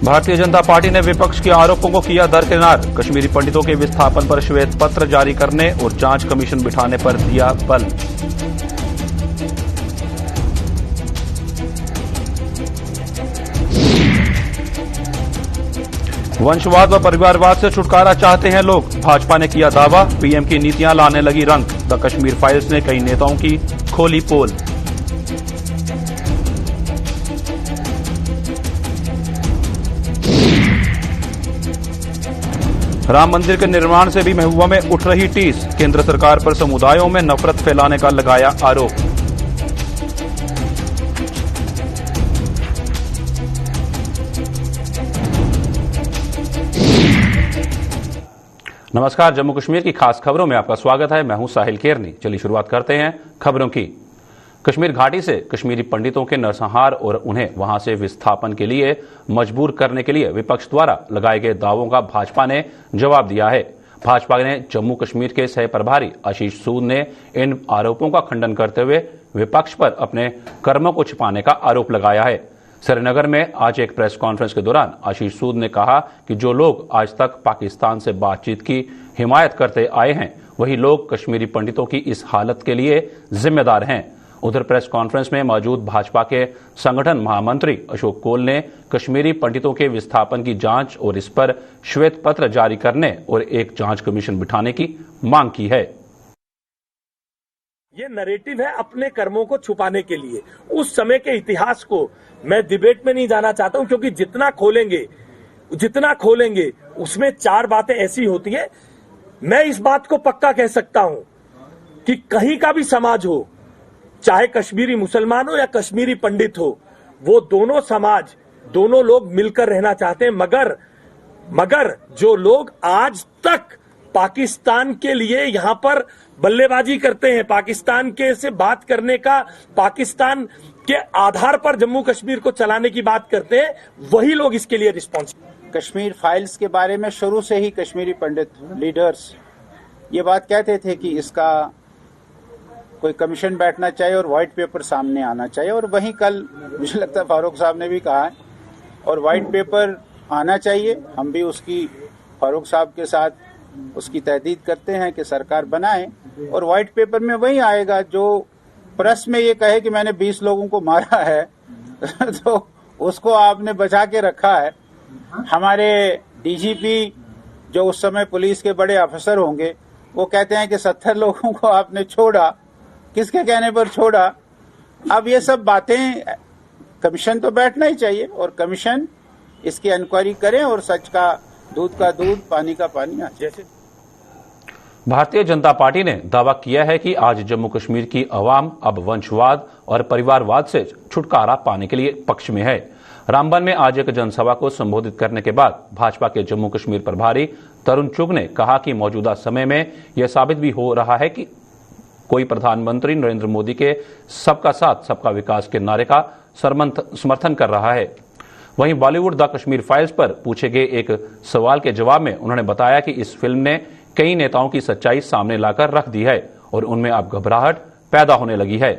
Bharatiya Janata party ने विपक्ष के आरोपों को किया दरकिनार। कश्मीरी पंडितों के विस्थापन पर श्वेत पत्र जारी करने और जांच कमीशन बिठाने पर दिया बल। वंशवाद व परिवारवाद से छुटकारा चाहते हैं लोग, भाजपा ने किया दावा। पीएम की नीतियां लाने लगी रंग। द कश्मीर फाइल्स ने कई नेताओं की खोली पोल। राम मंदिर के निर्माण से भी महबूबा में उठ रही टीस। केंद्र सरकार पर समुदायों में नफरत फैलाने का लगाया आरोप। नमस्कार, जम्मू कश्मीर की खास खबरों में आपका स्वागत है। मैं हूं साहिल केरनी। चलिए शुरुआत करते हैं खबरों की। कश्मीर घाटी से कश्मीरी पंडितों के नरसंहार और उन्हें वहां से विस्थापन के लिए मजबूर करने के लिए विपक्ष द्वारा लगाए गए दावों का भाजपा ने जवाब दिया है। भाजपा ने जम्मू कश्मीर के सह प्रभारी आशीष सूद ने इन आरोपों का खंडन करते हुए विपक्ष पर अपने कर्मों को छिपाने का आरोप लगाया है। श्रीनगर में आज एक प्रेस कॉन्फ्रेंस के दौरान आशीष सूद ने कहा कि जो लोग आज तक पाकिस्तान से बातचीत की हिमायत करते आए हैं, वही लोग कश्मीरी पंडितों की इस हालत के लिए जिम्मेदार हैं। उधर प्रेस कॉन्फ्रेंस में मौजूद भाजपा के संगठन महामंत्री अशोक कोल ने कश्मीरी पंडितों के विस्थापन की जांच और इस पर श्वेत पत्र जारी करने और एक जांच कमीशन बिठाने की मांग की है। ये नैरेटिव है अपने कर्मों को छुपाने के लिए। उस समय के इतिहास को मैं डिबेट में नहीं जाना चाहता हूं, क्योंकि जितना खोलेंगे उसमें चार बातें ऐसी होती है। मैं इस बात को पक्का कह सकता हूं कि कहीं का भी समाज हो, चाहे कश्मीरी मुसलमान हो या कश्मीरी पंडित हो, वो दोनों समाज, दोनों लोग मिलकर रहना चाहते हैं। मगर जो लोग आज तक पाकिस्तान के लिए यहां पर बल्लेबाजी करते हैं, पाकिस्तान के से बात करने का, पाकिस्तान के आधार पर जम्मू कश्मीर को चलाने की बात करते हैं, वही लोग इसके लिए रिस्पॉन्सिबल। कश्मीर फाइल्स के बारे में शुरू से ही कश्मीरी पंडित लीडर्स ये बात कहते थे कि इसका कोई कमीशन बैठना चाहिए और व्हाइट पेपर सामने आना चाहिए, और वहीं कल मुझे लगता है फारूक साहब ने भी कहा है, और व्हाइट पेपर आना चाहिए। हम भी उसकी फारूक साहब के साथ उसकी तहदीद करते हैं कि सरकार बनाए, और व्हाइट पेपर में वही आएगा जो प्रेस में ये कहे कि मैंने 20 लोगों को मारा है तो उसको आपने बचा के रखा है। हमारे डीजीपी जो उस समय पुलिस के बड़े अफसर होंगे, वो कहते हैं कि 70 लोगों को आपने छोड़ा, किसके कहने पर छोड़ा? अब ये सब बातें, कमीशन तो बैठना ही चाहिए, और कमीशन इसकी इंक्वायरी करें और सच का दूध का दूध, पानी का पानी। जैसे भारतीय जनता पार्टी ने दावा किया है कि आज जम्मू कश्मीर की अवाम अब वंशवाद और परिवारवाद से छुटकारा पाने के लिए पक्ष में है। रामबन में आज एक जनसभा को संबोधित करने के बाद भाजपा के जम्मू कश्मीर प्रभारी तरुण चुग ने कहा कि मौजूदा समय में यह साबित भी हो रहा है कि कोई प्रधानमंत्री नरेंद्र मोदी के सबका साथ सबका विकास के नारे का समर्थन कर रहा है। वहीं बॉलीवुड द कश्मीर फाइल्स पर पूछे गए एक सवाल के जवाब में उन्होंने बताया कि इस फिल्म ने कई नेताओं की सच्चाई सामने लाकर रख दी है और उनमें अब घबराहट पैदा होने लगी है।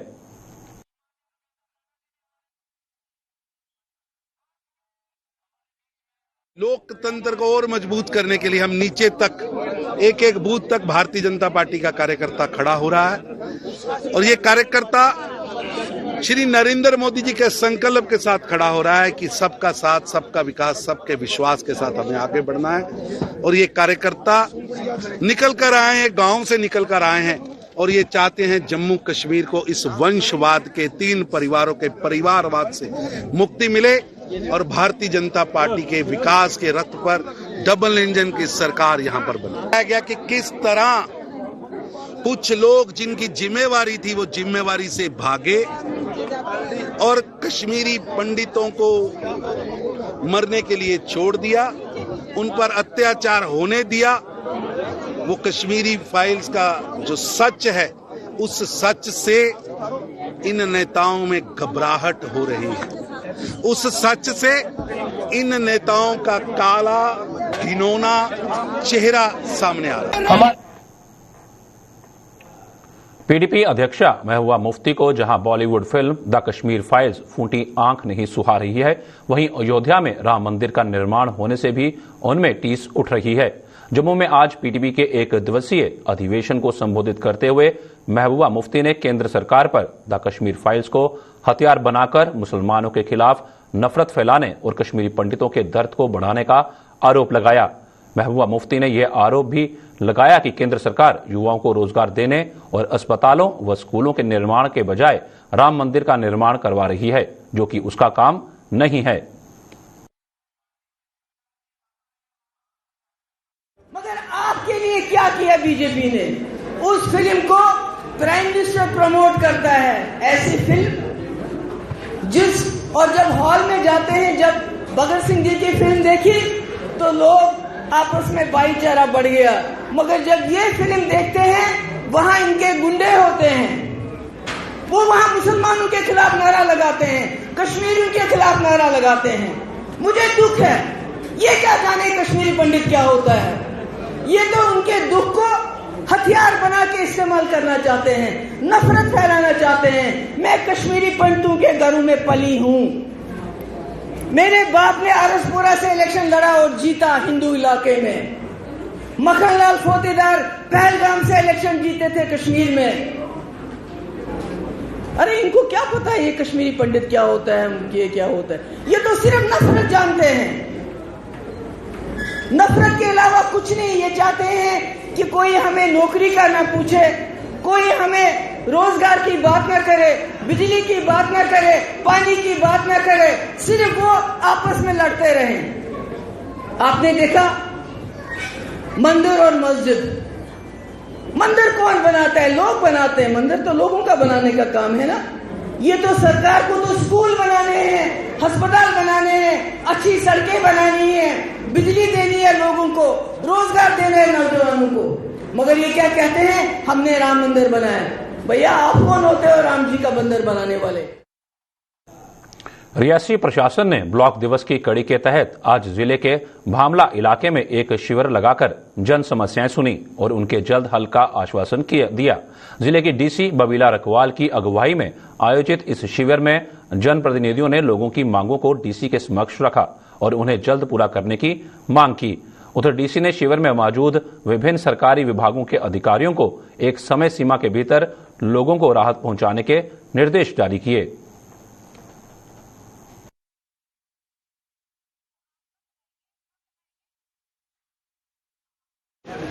लोकतंत्र को और मजबूत करने के लिए हम नीचे तक, एक एक बूथ तक भारतीय जनता पार्टी का कार्यकर्ता खड़ा हो रहा है, और ये कार्यकर्ता श्री नरेंद्र मोदी जी के संकल्प के साथ खड़ा हो रहा है कि सबका साथ, सबका विकास, सबके विश्वास के साथ हमें आगे बढ़ना है। और ये कार्यकर्ता निकल कर आए हैं, गांव से निकल कर आए हैं, और ये चाहते हैं जम्मू कश्मीर को इस वंशवाद के, 3 परिवारों के परिवारवाद से मुक्ति मिले, और भारतीय जनता पार्टी के विकास के रथ पर डबल इंजन की सरकार यहां पर बनाया गया कि किस तरह कुछ लोग जिनकी जिम्मेवारी थी वो जिम्मेवारी से भागे और कश्मीरी पंडितों को मरने के लिए छोड़ दिया, उन पर अत्याचार होने दिया। वो कश्मीरी फाइल्स का जो सच है, उस सच से इन नेताओं में घबराहट हो रही है। उस सच से इन नेताओं का काला घिनौना चेहरा सामने आ रहा है। पीडीपी अध्यक्षा महबूबा मुफ्ती को जहां Bollywood film the Kashmir files फूटी आंख नहीं सुहा रही है, वहीं अयोध्या में राम मंदिर का निर्माण होने से भी उनमें टीस उठ रही है। जम्मू में आज पीडीपी के एक दिवसीय अधिवेशन को संबोधित करते हुए महबूबा मुफ्ती ने केंद्र सरकार पर द कश्मीर फाइल्स को हथियार बनाकर मुसलमानों के खिलाफ नफरत फैलाने और कश्मीरी पंडितों के दर्द को बढ़ाने का आरोप लगाया। महबूबा मुफ्ती ने यह आरोप भी लगाया कि केंद्र सरकार युवाओं को रोजगार देने और अस्पतालों व स्कूलों के निर्माण के बजाय राम मंदिर का निर्माण करवा रही है, जो कि उसका काम नहीं है। मगर आपके लिए क्या किया बीजेपी ने? उस फिल्म को प्राइम मिनिस्टर प्रमोट करता है, ऐसी फिल्म और जब हॉल में जाते हैं, जब भगत सिंह जी की फिल्म देखी तो लोग आपस में भाईचारा बढ़ गया, मगर जब ये फिल्म देखते हैं वहां इनके गुंडे होते हैं, वो वहां मुसलमानों के खिलाफ नारा लगाते हैं, कश्मीरियों के खिलाफ नारा लगाते हैं। मुझे दुख है, ये क्या जाने कश्मीरी पंडित क्या होता है। ये तो उनके दुख को हथियार बना के इस्तेमाल करना चाहते हैं, नफरत फैलाना चाहते हैं। मैं कश्मीरी पंडितों के घरों में पली हूं। मेरे बाप ने आरसपुरा से इलेक्शन लड़ा और जीता हिंदू इलाके में। मखनलाल फोतेदार पहलगाम से इलेक्शन जीते थे कश्मीर में। अरे इनको क्या पता है ये कश्मीरी पंडित क्या होता है, ये क्या होता है। ये तो सिर्फ नफरत जानते हैं, नफरत के अलावा कुछ नहीं। ये चाहते हैं कि कोई हमें नौकरी का ना पूछे, कोई हमें रोजगार की बात ना करे, बिजली की बात ना करे, पानी की बात ना करे, सिर्फ वो आपस में लड़ते रहें। आपने देखा मंदिर और मस्जिद, मंदिर कौन बनाता है? लोग बनाते हैं। मंदिर तो लोगों का बनाने का काम है ना। ये तो सरकार को तो स्कूल बनाने हैं, अस्पताल बनाने हैं, अच्छी सड़कें बनानी है, बिजली देनी है लोगों को, रोजगार देना है नौजवानों को। मगर ये क्या कहते हैं, हमने राम मंदिर बनाया। भैया आप कौन होते हो राम जी का मंदिर बनाने वाले? रियासी प्रशासन ने ब्लॉक दिवस की कड़ी के तहत आज जिले के भामला इलाके में एक शिविर लगाकर जन समस्याएं सुनी और उनके जल्द हल का आश्वासन दिया। जिले की डीसी बबीला रखवाल की अगुवाई में आयोजित इस शिविर में जनप्रतिनिधियों ने लोगों की मांगों को डीसी के समक्ष रखा और उन्हें जल्द पूरा करने की मांग की। उधर डीसी ने शिविर में मौजूद विभिन्न सरकारी विभागों के अधिकारियों को एक समय सीमा के भीतर लोगों को राहत पहुंचाने के निर्देश जारी किए।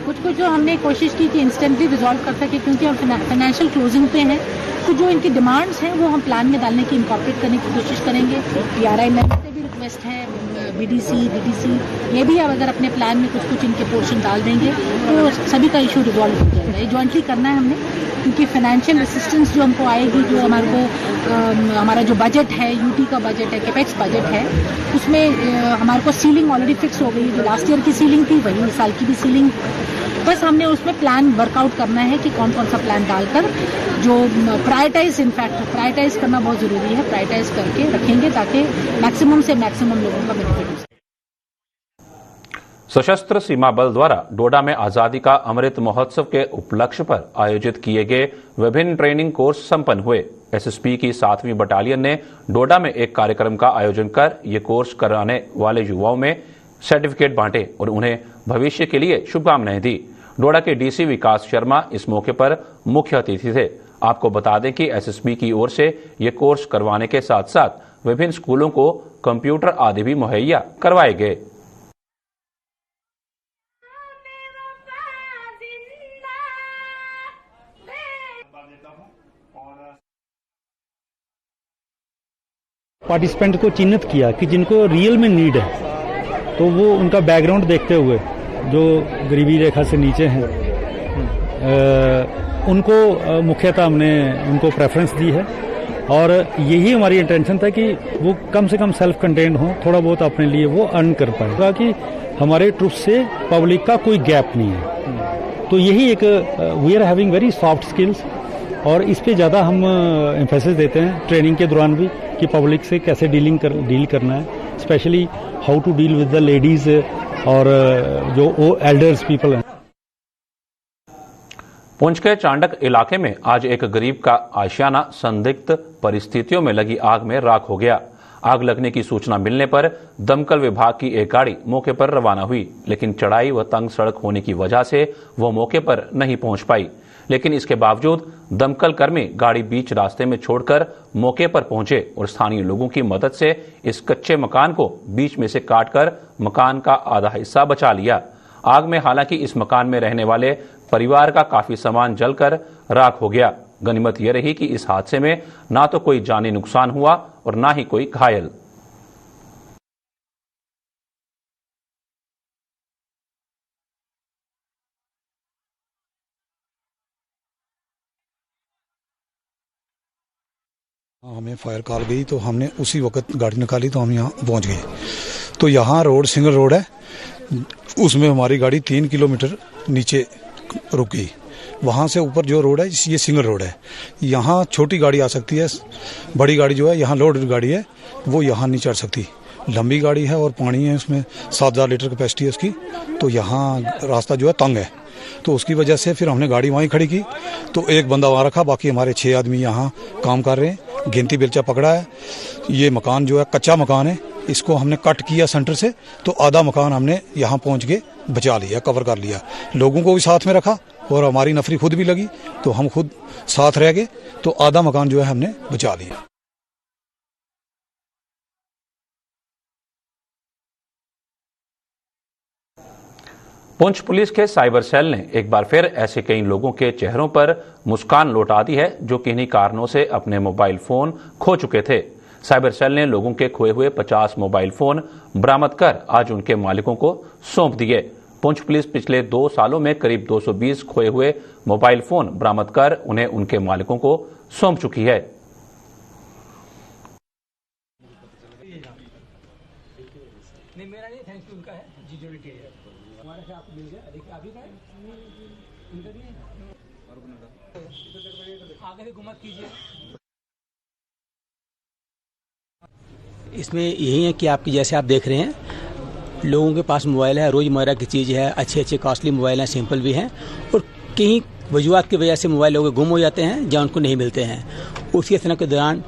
कुछ जो हमने कोशिश की कि इंस्टेंटली रिजॉल्व कर सके, क्योंकि हम फाइनेंशियल क्लोजिंग पे हैं, तो जो इनकी डिमांड्स हैं वो हम प्लान में डालने की इनकॉर्पोरेट करने की कोशिश करेंगे। पीआरआई मेंबर से भी रिक्वेस्ट है, बीडीसी, डीडीसी, ये भी अब अगर अपने प्लान में कुछ इनके पोर्शन डाल देंगे तो सभी का इशू रिजॉल्व हो जाएगा। ये ज्वाइंटली करना है हमने, क्योंकि फाइनेंशियल असिस्टेंस जो हमको आएगी, जो हमारे को हमारा जो बजट है, यूटी का बजट है, कैपेक्स बजट है, उसमें हमारे को सीलिंग ऑलरेडी फिक्स हो गई। जो लास्ट ईयर की सीलिंग थी वही इस साल की भी सीलिंग। बस हमने उसमें प्लान वर्कआउट करना है कि कौन कौन सा प्लान डालकर जो प्रायोरिटाइज करना बहुत जरूरी है, प्रायोरिटाइज करके रखेंगे ताकि मैक्सिमम से मैक्सिमम लोगों का बेनिफिट हो सके। सशस्त्र सीमा बल द्वारा डोडा में आजादी का अमृत महोत्सव के उपलक्ष्य पर आयोजित किए गए विभिन्न ट्रेनिंग कोर्स संपन्न हुए। एसएसपी की 7वीं बटालियन ने डोडा में एक कार्यक्रम का आयोजन कर ये कोर्स कराने वाले युवाओं में सर्टिफिकेट बांटे और उन्हें भविष्य के लिए शुभकामनाएं दी। डोडा के डीसी विकास शर्मा इस मौके पर मुख्य अतिथि थे। आपको बता दें कि एसएसबी की ओर से ये कोर्स करवाने के साथ साथ विभिन्न स्कूलों को कंप्यूटर आदि भी मुहैया करवाए गए। पार्टिसिपेंट को चिन्हित किया कि जिनको रियल में नीड है, तो वो उनका बैकग्राउंड देखते हुए जो गरीबी रेखा से नीचे हैं उनको मुख्यतः हमने उनको प्रेफरेंस दी है। और यही हमारी इंटेंशन था कि वो कम से कम सेल्फ कंटेन्ड हों, थोड़ा बहुत अपने लिए वो अर्न कर पाए, ताकि हमारे ट्रूप्स से पब्लिक का कोई गैप नहीं है। तो यही एक we are having very soft skills, और इस पे ज़्यादा हम एम्फेसिस देते हैं ट्रेनिंग के दौरान भी कि पब्लिक से कैसे डील करना है, specially how to deal with the ladies और जो एल्डर्स पीपल हैं। पुंछ के चांडक इलाके में आज एक गरीब का आशियाना संदिग्ध परिस्थितियों में लगी आग में राख हो गया। आग लगने की सूचना मिलने पर दमकल विभाग की एक गाड़ी मौके पर रवाना हुई, लेकिन चढ़ाई व तंग सड़क होने की वजह से वो मौके पर नहीं पहुंच पाई। लेकिन इसके बावजूद दमकल कर्मी गाड़ी बीच रास्ते में छोड़कर मौके पर पहुंचे और स्थानीय लोगों की मदद से इस कच्चे मकान को बीच में से काटकर मकान का आधा हिस्सा बचा लिया। आग में हालांकि इस मकान में रहने वाले परिवार का काफी सामान जलकर राख हो गया। गनीमत यह रही कि इस हादसे में ना तो कोई जानी नुकसान हुआ और ना ही कोई घायल। हमें फायर कॉल गई तो हमने उसी वक्त गाड़ी निकाली तो हम यहाँ पहुँच गए। तो यहाँ रोड सिंगल रोड है, उसमें हमारी गाड़ी 3 किलोमीटर नीचे रुक गई। वहाँ से ऊपर जो रोड है ये सिंगल रोड है, यहाँ छोटी गाड़ी आ सकती है, बड़ी गाड़ी जो है यहाँ लोडेड गाड़ी है वो यहाँ नहीं चढ़ सकती। लंबी गाड़ी है और पानी है, उसमें 7,000 लीटर कैपेसिटी है उसकी, तो यहाँ रास्ता जो है तंग है। तो उसकी वजह से फिर हमने गाड़ी वहीं खड़ी की। तो एक बंदा वहाँ रखा, बाकी हमारे 6 आदमी यहाँ काम कर रहे हैं। गिनती बेलचा पकड़ा है। ये मकान जो है कच्चा मकान है, इसको हमने कट किया सेंटर से, तो आधा मकान हमने यहाँ पहुँच के बचा लिया, कवर कर लिया। लोगों को भी साथ में रखा और हमारी नफरी खुद भी लगी, तो हम खुद साथ रह गए, तो आधा मकान जो है हमने बचा लिया। पुंछ पुलिस के साइबर सेल ने एक बार फिर ऐसे कई लोगों के चेहरों पर मुस्कान लौटा दी है जो किन्हीं कारणों से अपने मोबाइल फोन खो चुके थे। साइबर सेल ने लोगों के खोए हुए 50 मोबाइल फोन बरामद कर आज उनके मालिकों को सौंप दिए। पुंछ पुलिस पिछले 2 सालों में करीब 220 खोए हुए मोबाइल फोन बरामद कर उन्हें उनके मालिकों को सौंप चुकी है। इसमें यही है कि आपकी जैसे आप देख रहे हैं, लोगों के पास मोबाइल है, रोज़मर्रा की चीज़ है, अच्छे कॉस्टली मोबाइल हैं, सिंपल भी हैं, और कहीं वजूहात की वजह से मोबाइल लोगों के गुम हो जाते हैं या उनको नहीं मिलते हैं। उसी तरह के दौरान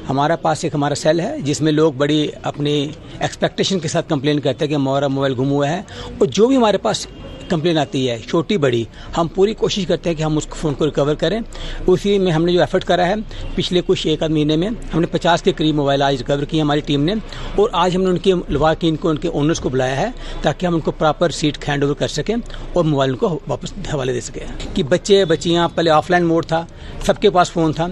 हमारा पास एक हमारा सेल है जिसमें लोग बड़ी अपनी एक्सपेक्टेशन के साथ कंप्लेन करते हैं कि हमारा मोबाइल गुम हुआ है, और जो भी हमारे पास कंप्लेन आती है छोटी बड़ी, हम पूरी कोशिश करते हैं कि हम उस फ़ोन को रिकवर करें। उसी में हमने जो एफर्ट करा है, पिछले कुछ 1 आध महीने में हमने 50 के करीब मोबाइल आज रिकवर किए हमारी टीम ने, और आज हमने उनके लवाकिन को, उनके ओनर्स को बुलाया है ताकि हम उनको प्रॉपर सीट हैंड ओवर कर सकें और मोबाइल को वापस हवाले दे सकें। कि बच्चे बच्चियाँ, पहले ऑफलाइन मोड था, सबके पास फ़ोन था,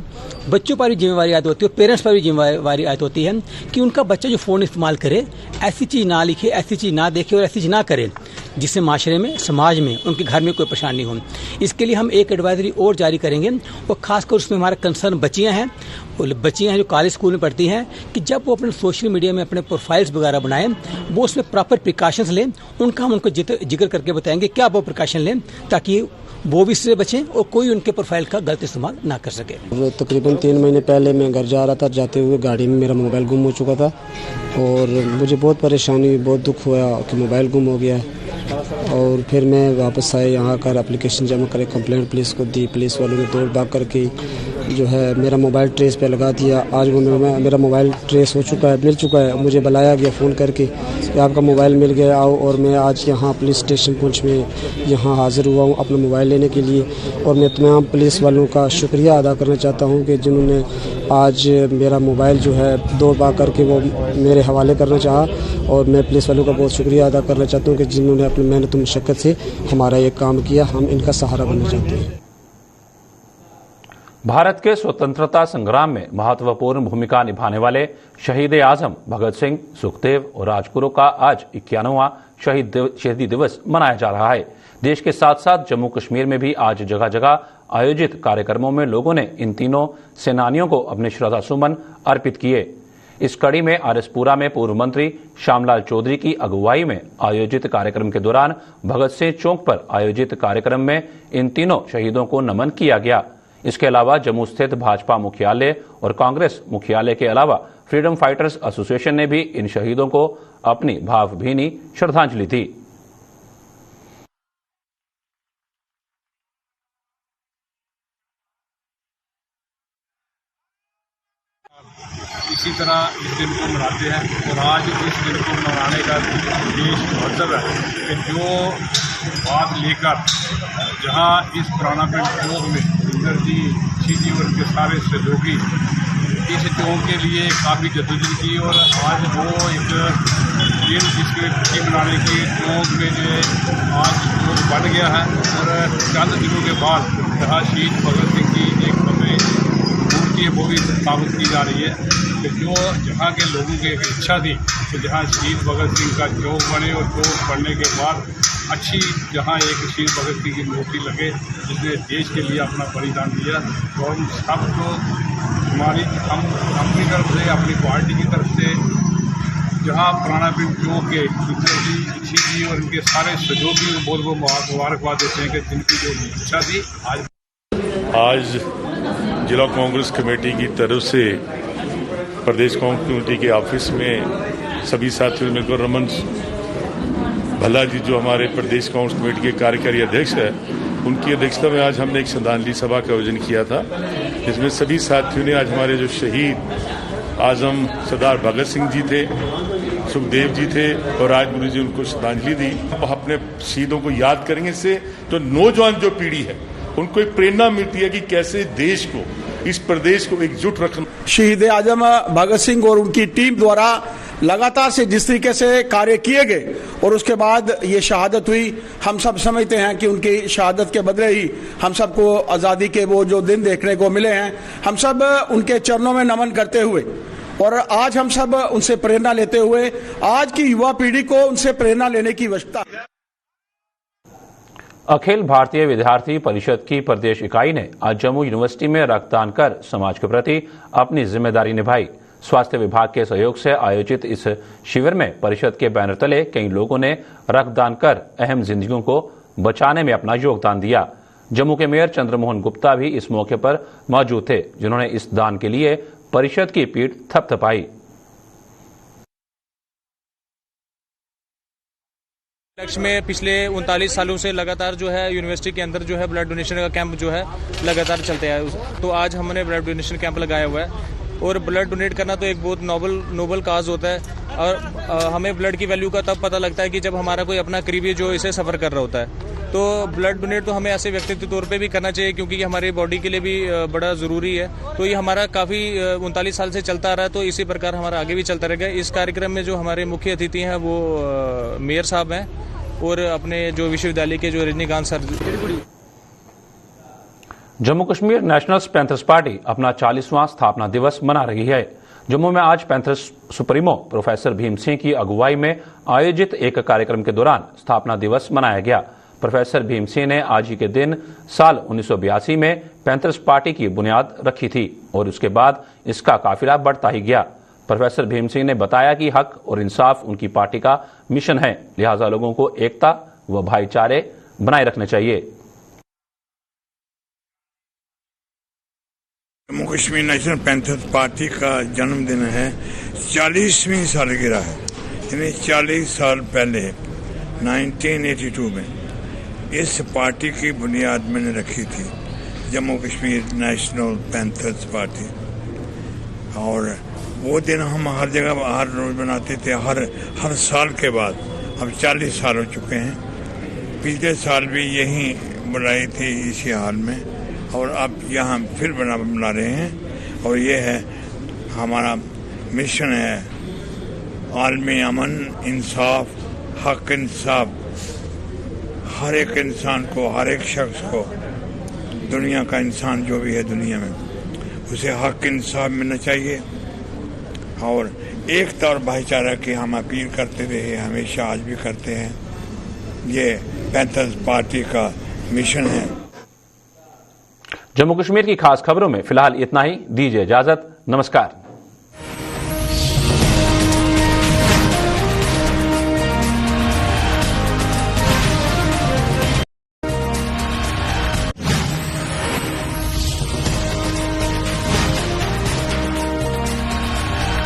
बच्चों पर भी जिम्मेवारी आती होती है, पेरेंट्स पर भी जिम्मेवारी आती होती है कि उनका बच्चा जो फ़ोन इस्तेमाल करे ऐसी चीज़ ना लिखे, ऐसी चीज़ ना देखे और ऐसी चीज़ ना करे जिससे माशरे में, समाज में, उनके घर में कोई परेशानी हो। इसके लिए हम एक एडवाइजरी और जारी करेंगे, और खासकर उसमें हमारा कंसर्न बच्चियां हैं जो कॉलेज स्कूल में पढ़ती हैं, कि जब वो अपने सोशल मीडिया में अपने प्रोफाइल्स वगैरह बनाएं, वो उसमें प्रॉपर प्रिकॉशंस लें। उनका हम उनको जिक्र करके बताएंगे क्या वो प्रिकॉशन लें ताकि वो भी इससे बचें और कोई उनके प्रोफाइल का गलत इस्तेमाल ना कर सके। तकरीबन 3 महीने पहले मैं घर जा रहा था, जाते हुए गाड़ी में मेरा मोबाइल गुम हो चुका था और मुझे बहुत परेशानी हुई, बहुत दुख हुआ कि मोबाइल गुम हो गया। और फिर मैं वापस आए, यहाँ कर एप्लीकेशन जमा करे, कंप्लेंट पुलिस को दी। पुलिस वालों ने दौड़ भाग करके जो है मेरा मोबाइल ट्रेस पे लगा दिया। आज वो मेरा मोबाइल ट्रेस हो चुका है, मिल चुका है। मुझे बुलाया गया फ़ोन करके कि आपका मोबाइल मिल गया, आओ। और मैं आज यहाँ पुलिस स्टेशन पुंछ में यहाँ हाज़िर हुआ हूँ अपना मोबाइल लेने के लिए। और मैं तमाम पुलिस वालों का शुक्रिया अदा करना चाहता हूँ कि जिन्होंने आज मेरा मोबाइल जो है दौड़ भाग करके वो मेरे हवाले करना चाहा। और मैं पुलिस वालों का बहुत शुक्रिया अदा करना चाहता हूँ कि जिन्होंने अपनी मेहनत मशक्क़त से हमारा ये काम किया। हम इनका सहारा बनना चाहते हैं। भारत के स्वतंत्रता संग्राम में महत्वपूर्ण भूमिका निभाने वाले शहीद आजम भगत सिंह, सुखदेव और राजगुरु का आज 91वां शहीदी दिवस मनाया जा रहा है। देश के साथ साथ जम्मू कश्मीर में भी आज जगह जगह आयोजित कार्यक्रमों में लोगों ने इन तीनों सेनानियों को अपने श्रद्धा सुमन अर्पित किए। इस कड़ी में आरएसपुरा में पूर्व मंत्री श्यामलाल चौधरी की अगुवाई में आयोजित कार्यक्रम के दौरान भगत सिंह चौक पर आयोजित कार्यक्रम में इन तीनों शहीदों को नमन किया गया। इसके अलावा जम्मू स्थित भाजपा मुख्यालय और कांग्रेस मुख्यालय के अलावा फ्रीडम फाइटर्स एसोसिएशन ने भी इन शहीदों को अपनी भावभीनी श्रद्धांजलि दी। इसी तरह इस दिन को मनाते हैं। और आज इस दिन को मनाने का विशेष महत्व है कि जो बात लेकर जहाँ इस पुराना पिंड चौक में सुंदर जी और के सारे सहयोगी इस चौक के लिए काफ़ी जद्दोजहद की और आज वो एक दिन जिसकी खुशी मनाने की चौक में जो है आज चौक बन गया है। और चंद दिनों के बाद जहाँ शहीद भगत सिंह की एक भव्य मूर्ति है वो भी स्थापित की जा रही है कि जो जहाँ के लोगों की एक इच्छा थी कि जहाँ शहीद भगत सिंह का चौक बने और चौक बनने के बाद अच्छी जहाँ एक शहीद भगत सिंह की मूर्ति लगे जिसने देश के लिए अपना बलिदान दिया। तो हम सबको हमारी हम अपनी तरफ से अपनी पार्टी की तरफ से जहाँ पुराना पिंड चौक के जी और उनके सारे सहयोगी को बहुत बहुत मुबारकबाद देते हैं कि जिनकी जो इच्छा थी आज जिला कांग्रेस कमेटी की तरफ से प्रदेश कांग्रेस कमेटी के ऑफिस में सभी साथियों मिलकर रमन भल्ला जी जो हमारे प्रदेश कांग्रेस कमेटी के कार्यकारी अध्यक्ष है उनकी अध्यक्षता में आज हमने एक श्रद्धांजलि सभा का आयोजन किया था, जिसमें सभी साथियों ने आज हमारे जो शहीद आजम सरदार भगत सिंह जी थे, सुखदेव जी थे और राजगुरु जी उनको श्रद्धांजलि दी। अपने शहीदों को याद करेंगे, इससे तो नौजवान जो पीढ़ी है उनको एक प्रेरणा मिलती है कि कैसे देश को, इस प्रदेश को एकजुट रखना। शहीद आजम भगत सिंह और उनकी टीम द्वारा लगातार से जिस तरीके से कार्य किए गए और उसके बाद ये शहादत हुई, हम सब समझते हैं कि उनकी शहादत के बदले ही हम सबको आज़ादी के वो जो दिन देखने को मिले हैं, हम सब उनके चरणों में नमन करते हुए और आज हम सब उनसे प्रेरणा लेते हुए आज की युवा पीढ़ी को उनसे प्रेरणा लेने की आवश्यकता है। अखिल भारतीय विद्यार्थी परिषद की प्रदेश इकाई ने आज जम्मू यूनिवर्सिटी में रक्तदान कर समाज के प्रति अपनी जिम्मेदारी निभाई। स्वास्थ्य विभाग के सहयोग से आयोजित इस शिविर में परिषद के बैनर तले कई लोगों ने रक्तदान कर अहम जिंदगियों को बचाने में अपना योगदान दिया। जम्मू के मेयर चंद्रमोहन गुप्ता भी इस मौके पर मौजूद थे, जिन्होंने इस दान के लिए परिषद की पीठ थपथपाई। लक्ष्य में पिछले 39 सालों से लगातार जो है यूनिवर्सिटी के अंदर जो है ब्लड डोनेशन का कैंप जो है लगातार चलते हैं। तो आज हमने ब्लड डोनेशन कैंप लगाया हुआ है और ब्लड डोनेट करना तो एक बहुत नोबल काज होता है और हमें ब्लड की वैल्यू का तब पता लगता है कि जब हमारा कोई अपना करीबी जो इसे सफ़र कर रहा होता है। तो ब्लड डोनेट तो हमें ऐसे व्यक्तिगत तौर पे भी करना चाहिए क्योंकि हमारी बॉडी के लिए भी बड़ा ज़रूरी है। तो ये हमारा काफ़ी 39 साल से चलता आ रहा है, तो इसी प्रकार हमारा आगे भी चलता रहेगा। इस कार्यक्रम में जो हमारे मुख्य अतिथि हैं वो मेयर साहब हैं और अपने जो विश्वविद्यालय के जो Rajinikanth sir. Jammu Kashmir national panthers party अपना 40वां स्थापना दिवस मना रही है। जम्मू में आज panthers supremo professor Bhim Singh की अगुवाई में आयोजित एक कार्यक्रम के दौरान स्थापना दिवस मनाया गया। प्रोफेसर भीम सिंह ने आज ही के दिन साल 1982 में पैंथर्स पार्टी की बुनियाद रखी थी और उसके बाद इसका काफिला बढ़ता ही गया। प्रोफेसर भीम सिंह ने बताया कि हक और इंसाफ उनकी पार्टी का मिशन है, लिहाजा लोगों को एकता व भाईचारे बनाए रखने चाहिए। Jammu Kashmir national panthers party का जन्मदिन है, 40वीं सालगिरह है। यानी 40 साल पहले 1982 में इस पार्टी की बुनियाद मैंने रखी थी, Jammu Kashmir national panthers party. और वो दिन हम हर जगह हर रोज बनाते थे, हर साल के बाद। अब 40 साल हो चुके हैं। पिछले साल भी यही बनाई थी इसी हाल में और अब यहाँ फिर बना रहे हैं। और ये है हमारा मिशन है, आलमी अमन, इंसाफ, हक इंसाफ। हर एक इंसान को, हर एक शख्स को, दुनिया का इंसान जो भी है दुनिया में, उसे हक इंसाफ मिलना चाहिए। और एकता और भाईचारा की हम अपील करते रहे, हमेशा आज भी करते हैं। ये पैंथर्स पार्टी का मिशन है। जम्मू कश्मीर की खास खबरों में फिलहाल इतना ही। दीजिए इजाजत। नमस्कार।